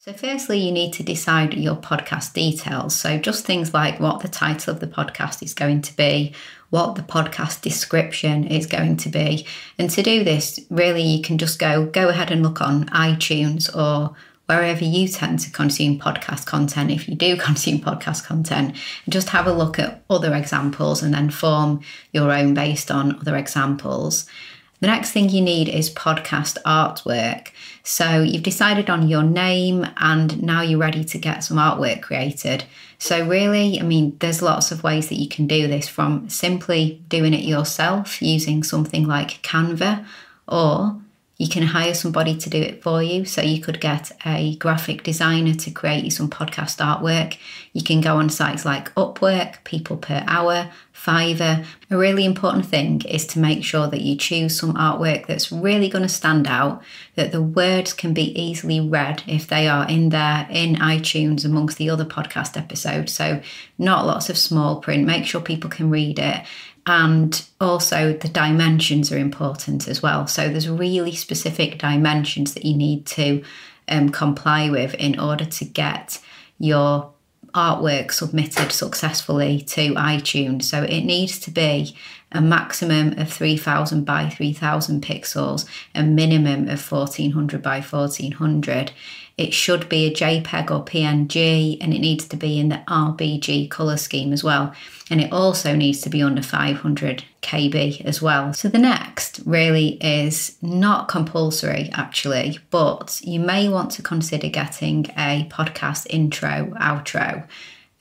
So firstly, you need to decide your podcast details. So just things like what the title of the podcast is going to be, what the podcast description is going to be. And to do this, really, you can just go ahead and look on iTunes or wherever you tend to consume podcast content, if you do consume podcast content, and just have a look at other examples and then form your own based on other examples. The next thing you need is podcast artwork. So you've decided on your name and now you're ready to get some artwork created. So really, there's lots of ways that you can do this, from simply doing it yourself using something like Canva, or you can hire somebody to do it for you. So you could get a graphic designer to create you some podcast artwork. You can go on sites like Upwork, People Per Hour, Fiverr. A really important thing is to make sure that you choose some artwork that's really going to stand out, that the words can be easily read if they are in there in iTunes amongst the other podcast episodes. So not lots of small print. Make sure people can read it. And also the dimensions are important as well. So there's really specific dimensions that you need to comply with in order to get your artwork submitted successfully to iTunes. So it needs to be a maximum of 3000 by 3000 pixels, a minimum of 1400 by 1400. It should be a JPEG or PNG, and it needs to be in the RGB colour scheme as well. And it also needs to be under 500 KB as well. So the next really is not compulsory actually, but you may want to consider getting a podcast intro, outro.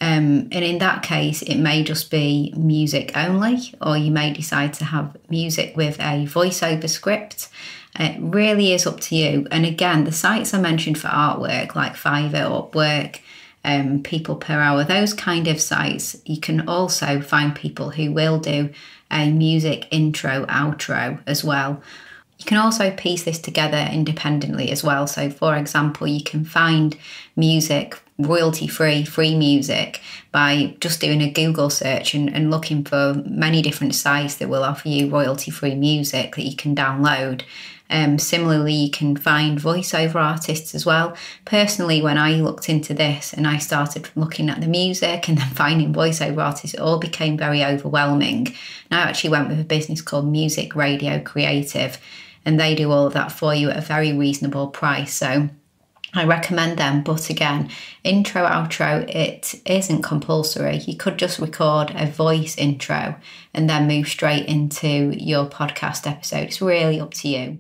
And in that case, it may just be music only, or you may decide to have music with a voiceover script. It really is up to you. And again, the sites I mentioned for artwork, like Fiverr, Upwork, People Per Hour, those kind of sites, you can also find people who will do a music intro, outro as well. You can also piece this together independently as well. So for example, you can find music, royalty-free, free music, by just doing a Google search and looking for many different sites that will offer you royalty-free music that you can download. Similarly, you can find voiceover artists as well. Personally, when I looked into this and I started looking at the music and then finding voiceover artists, it all became very overwhelming. And I actually went with a business called Music Radio Creative, and they do all of that for you at a very reasonable price. So I recommend them. But again, intro, outro, it isn't compulsory. You could just record a voice intro and then move straight into your podcast episode. It's really up to you.